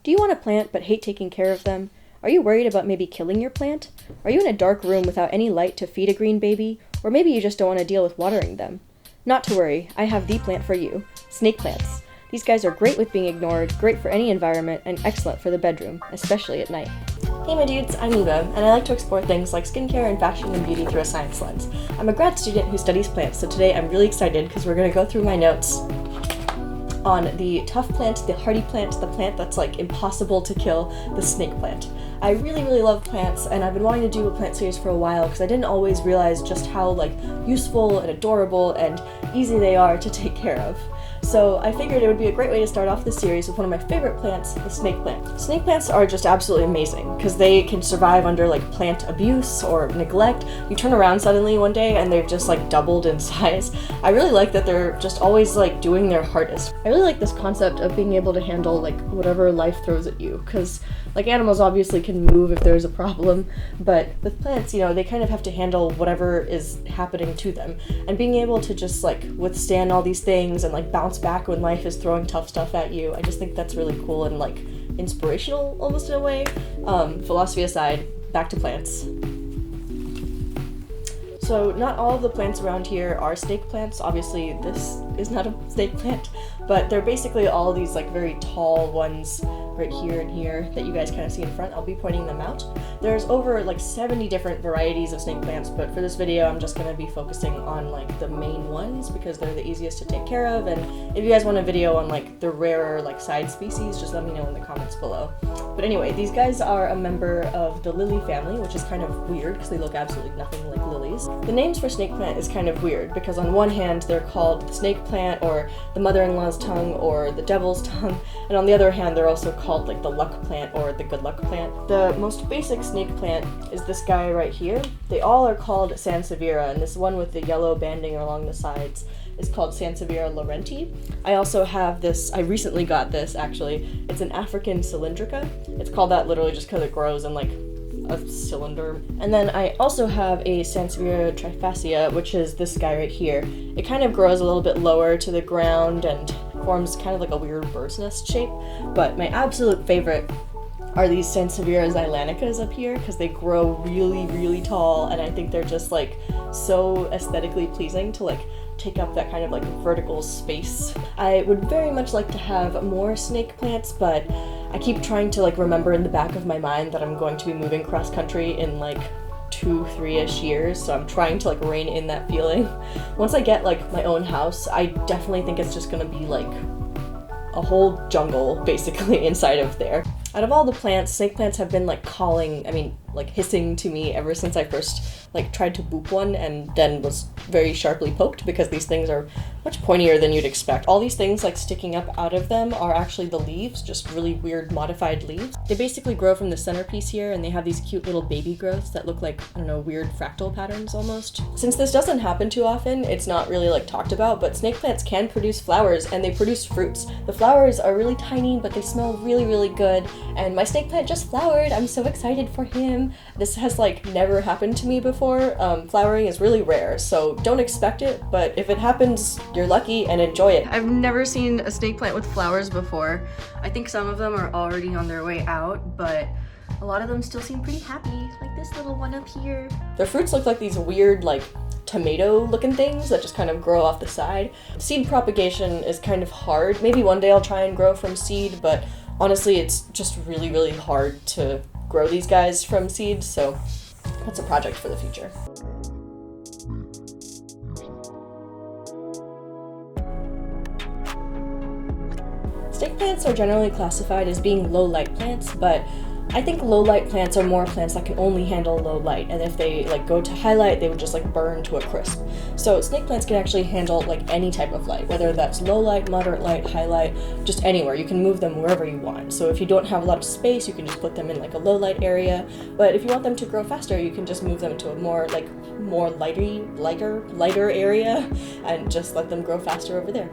Do you want a plant but hate taking care of them? Are you worried about maybe killing your plant? Are you in a dark room without any light to feed a green baby? Or maybe you just don't want to deal with watering them? Not to worry, I have the plant for you. Snake plants. These guys are great with being ignored, great for any environment, and excellent for the bedroom, especially at night. Hey my dudes, I'm Eva, and I like to explore things like skincare and fashion and beauty through a science lens. I'm a grad student who studies plants, so today I'm really excited because we're going to go through my notes on the tough plant, the hardy plant, the plant that's like impossible to kill, the snake plant. I really love plants, and I've been wanting to do a plant series for a while because I didn't always realize just how like useful and adorable and easy they are to take care of. So I figured it would be a great way to start off this series with one of my favorite plants, the snake plant. Snake plants are just absolutely amazing because they can survive under like plant abuse or neglect. You turn around suddenly one day and they've just like doubled in size. I really like that they're just always like doing their hardest. I really like this concept of being able to handle like whatever life throws at you, because like animals obviously can move if there's a problem, but with plants, you know, they kind of have to handle whatever is happening to them. And being able to just like withstand all these things and like bounce back when life is throwing tough stuff at you, I just think that's really cool and like inspirational almost in a way. Philosophy aside, back to plants. So not all of the plants around here are snake plants. Obviously this is not a snake plant, but they're basically all these like very tall ones right here and here that you guys kind of see in front. I'll be pointing them out. There's over like 70 different varieties of snake plants, but for this video I'm just going to be focusing on like the main ones because they're the easiest to take care of, and if you guys want a video on like the rarer like side species, just let me know in the comments below. But anyway, these guys are a member of the lily family, which is kind of weird because they look absolutely nothing like lilies. The names for snake plant is kind of weird because on one hand they're called the snake plant or the mother-in-law's tongue or the devil's tongue, and on the other hand they're also called like the luck plant or the good luck plant. The most basic snake plant is this guy right here. They all are called sansevieria, and this one with the yellow banding along the sides is called Sansevieria laurenti. I also have this, I recently got this actually. It's an African cylindrica. It's called that literally just because it grows in like a cylinder. And then I also have a Sansevieria trifascia, which is this guy right here. It kind of grows a little bit lower to the ground and forms kind of like a weird bird's nest shape, but my absolute favorite are these Sansevieria xylanicas up here because they grow really tall, and I think they're just like so aesthetically pleasing to like take up that kind of like vertical space. I would very much like to have more snake plants, but I keep trying to like remember in the back of my mind that I'm going to be moving cross country in like 2-3-ish years, so I'm trying to like rein in that feeling. Once I get like my own house, I definitely think it's just gonna be like a whole jungle basically inside of there. Out of all the plants, snake plants have been like hissing to me ever since I first like tried to boop one and then was very sharply poked because these things are much pointier than you'd expect. All these things like sticking up out of them are actually the leaves, just really weird modified leaves. They basically grow from the centerpiece here, and they have these cute little baby growths that look like, I don't know, weird fractal patterns almost. Since this doesn't happen too often, it's not really like talked about, but snake plants can produce flowers and they produce fruits. The flowers are really tiny, but they smell really good, and my snake plant just flowered. I'm so excited for him. This has like never happened to me before. Flowering is really rare, so don't expect it, but if it happens, you're lucky and enjoy it. I've never seen a snake plant with flowers before. I think some of them are already on their way out, but a lot of them still seem pretty happy, like this little one up here. Their fruits look like these weird like tomato looking things that just kind of grow off the side. Seed propagation is kind of hard. Maybe one day I'll try and grow from seed, but honestly it's just really hard to grow these guys from seeds, so that's a project for the future. Snake plants are generally classified as being low light plants, but I think low light plants are more plants that can only handle low light, and if they like go to highlight, they would just like burn to a crisp. So snake plants can actually handle like any type of light, whether that's low light, moderate light, highlight, just anywhere. You can move them wherever you want. So if you don't have a lot of space, you can just put them in like a low light area, but if you want them to grow faster, you can just move them to a more lighter area and just let them grow faster over there.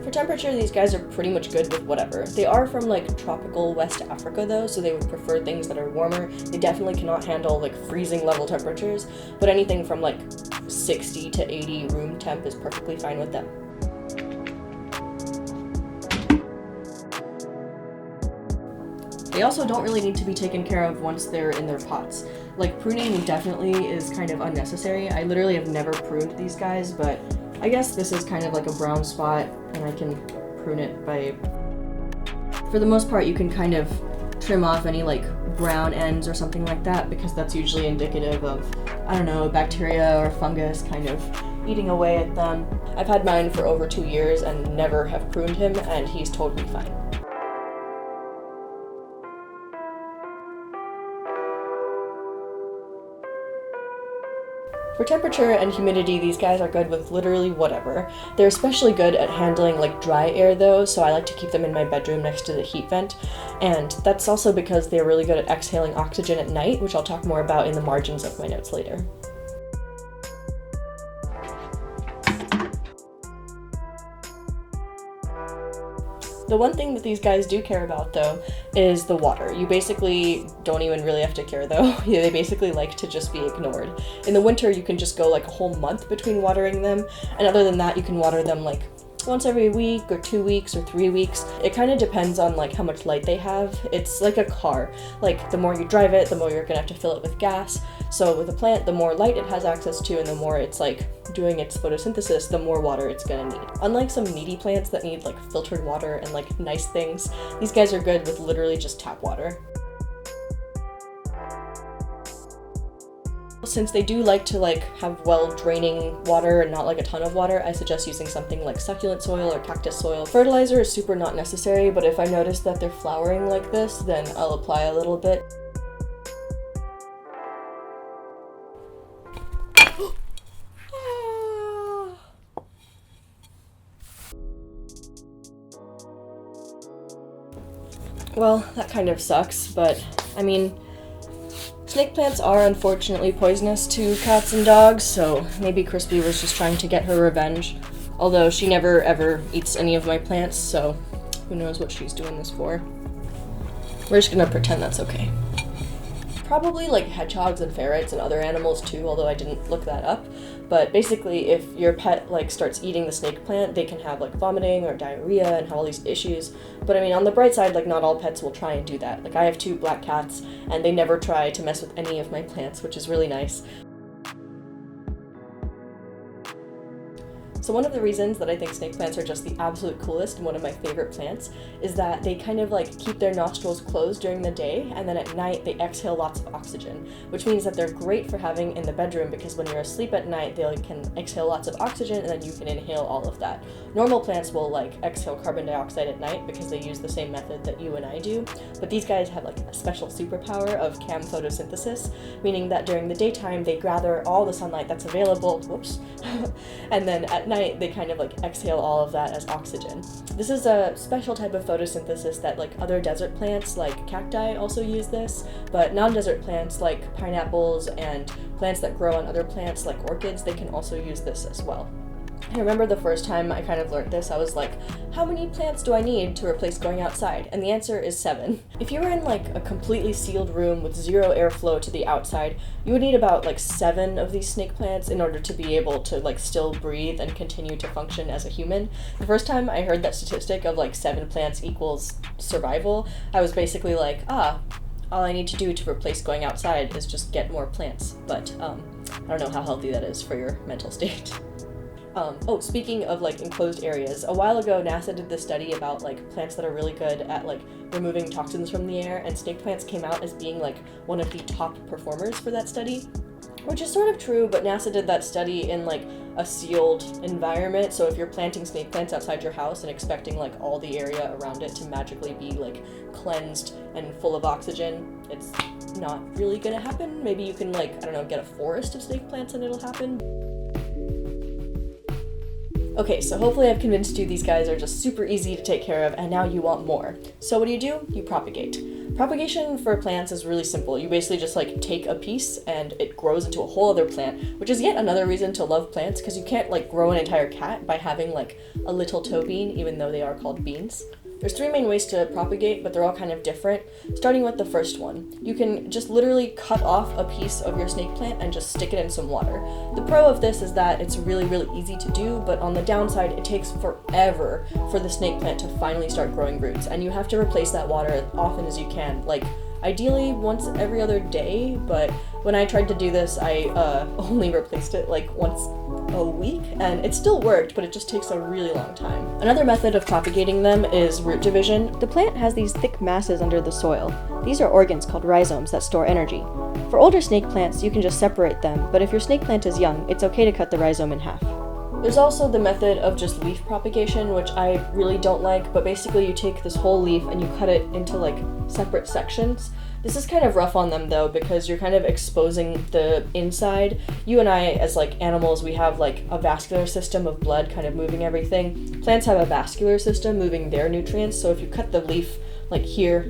For temperature, these guys are pretty much good with whatever. They are from like tropical West Africa though, so they would prefer things that are warmer. They definitely cannot handle like freezing level temperatures, but anything from like 60 to 80 room temp is perfectly fine with them. They also don't really need to be taken care of once they're in their pots. Like, pruning definitely is kind of unnecessary. I literally have never pruned these guys, but I guess this is kind of like a brown spot, and I can prune it by... For the most part, you can kind of trim off any like brown ends or something like that, because that's usually indicative of, I don't know, bacteria or fungus kind of eating away at them. I've had mine for over 2 years and never have pruned him, and he's totally fine. For temperature and humidity, these guys are good with literally whatever. They're especially good at handling like dry air though, so I like to keep them in my bedroom next to the heat vent. And that's also because they're really good at exhaling oxygen at night, which I'll talk more about in the margins of my notes later. The one thing that these guys do care about though is the water. You basically don't even really have to care though. They basically like to just be ignored. In the winter you can just go like a whole month between watering them, and other than that you can water them like once every week or 2 weeks or 3 weeks. It kind of depends on like how much light they have. It's like a car. Like the more you drive it, the more you're gonna have to fill it with gas. So with a plant, the more light it has access to and the more it's like doing its photosynthesis, the more water it's gonna need. Unlike some needy plants that need like filtered water and like nice things, these guys are good with literally just tap water. Since they do like to like have well draining water and not like a ton of water, I suggest using something like succulent soil or cactus soil. Fertilizer is super not necessary, but if I notice that they're flowering like this, then I'll apply a little bit. Well, that kind of sucks, but I mean, snake plants are unfortunately poisonous to cats and dogs, so maybe Crispy was just trying to get her revenge. Although she never ever eats any of my plants, so who knows what she's doing this for. We're just gonna pretend that's okay. Probably like hedgehogs and ferrets and other animals too, although I didn't look that up. But basically, if your pet like starts eating the snake plant, they can have like vomiting or diarrhea and have all these issues. But I mean, on the bright side, like not all pets will try and do that. Like I have 2 black cats and they never try to mess with any of my plants, which is really nice. So one of the reasons that I think snake plants are just the absolute coolest and one of my favorite plants is that they kind of like keep their nostrils closed during the day, and then at night they exhale lots of oxygen, which means that they're great for having in the bedroom because when you're asleep at night they can exhale lots of oxygen and then you can inhale all of that. Normal plants will like exhale carbon dioxide at night because they use the same method that you and I do, but these guys have like a special superpower of cam photosynthesis, meaning that during the daytime they gather all the sunlight that's available, whoops, and then at night they kind of like exhale all of that as oxygen. This is a special type of photosynthesis that like other desert plants like cacti also use this, but non-desert plants like pineapples and plants that grow on other plants like orchids, they can also use this as well. I remember the first time I kind of learned this, I was like, how many plants do I need to replace going outside? And the answer is 7. If you were in like a completely sealed room with 0 airflow to the outside, you would need about like 7 of these snake plants in order to be able to like still breathe and continue to function as a human. The first time I heard that statistic of like 7 plants equals survival, I was basically like, all I need to do to replace going outside is just get more plants. But I don't know how healthy that is for your mental state. Speaking of like enclosed areas, a while ago NASA did this study about like plants that are really good at like removing toxins from the air, and snake plants came out as being like one of the top performers for that study, which is sort of true, but NASA did that study in like a sealed environment, so if you're planting snake plants outside your house and expecting like all the area around it to magically be like cleansed and full of oxygen, it's not really gonna happen. Maybe you can like, I don't know, get a forest of snake plants and it'll happen. Okay, so hopefully I've convinced you these guys are just super easy to take care of and now you want more. So what do? You propagate. Propagation for plants is really simple. You basically just like take a piece and it grows into a whole other plant, which is yet another reason to love plants, because you can't like grow an entire cat by having like a little toe bean, even though they are called beans. There's 3 main ways to propagate, but they're all kind of different. Starting with the first one, you can just literally cut off a piece of your snake plant and just stick it in some water. The pro of this is that it's really easy to do, but on the downside, it takes forever for the snake plant to finally start growing roots, and you have to replace that water as often as you can, like ideally once every other day, but when I tried to do this, I only replaced it like once a week, and it still worked, but it just takes a really long time. Another method of propagating them is root division. The plant has these thick masses under the soil. These are organs called rhizomes that store energy. For older snake plants, you can just separate them, but if your snake plant is young, it's okay to cut the rhizome in half. There's also the method of just leaf propagation, which I really don't like, but basically you take this whole leaf and you cut it into like separate sections. This is kind of rough on them though, because you're kind of exposing the inside. You and I, as like animals, we have like a vascular system of blood kind of moving everything. Plants have a vascular system moving their nutrients, so if you cut the leaf like here,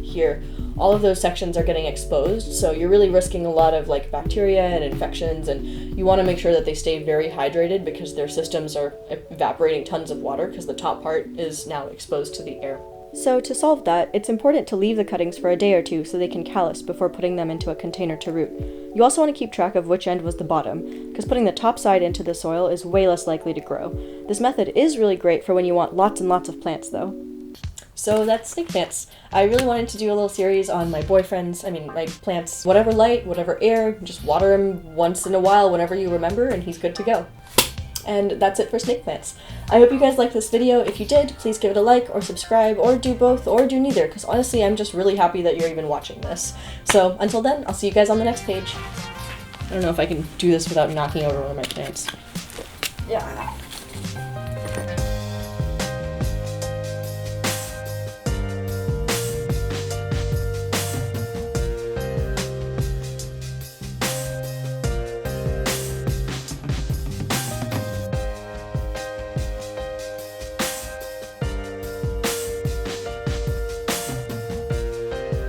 here, all of those sections are getting exposed, so you're really risking a lot of like bacteria and infections, and you want to make sure that they stay very hydrated because their systems are evaporating tons of water because the top part is now exposed to the air. So to solve that, it's important to leave the cuttings for a day or two so they can callus before putting them into a container to root. You also want to keep track of which end was the bottom, because putting the top side into the soil is way less likely to grow. This method is really great for when you want lots and lots of plants though. So that's snake plants. I really wanted to do a little series on my my plants, whatever light, whatever air, just water him once in a while whenever you remember and he's good to go. And that's it for snake plants. I hope you guys liked this video. If you did, please give it a like or subscribe or do both or do neither, because honestly I'm just really happy that you're even watching this. So until then, I'll see you guys on the next page. I don't know if I can do this without knocking over one of my plants. Yeah.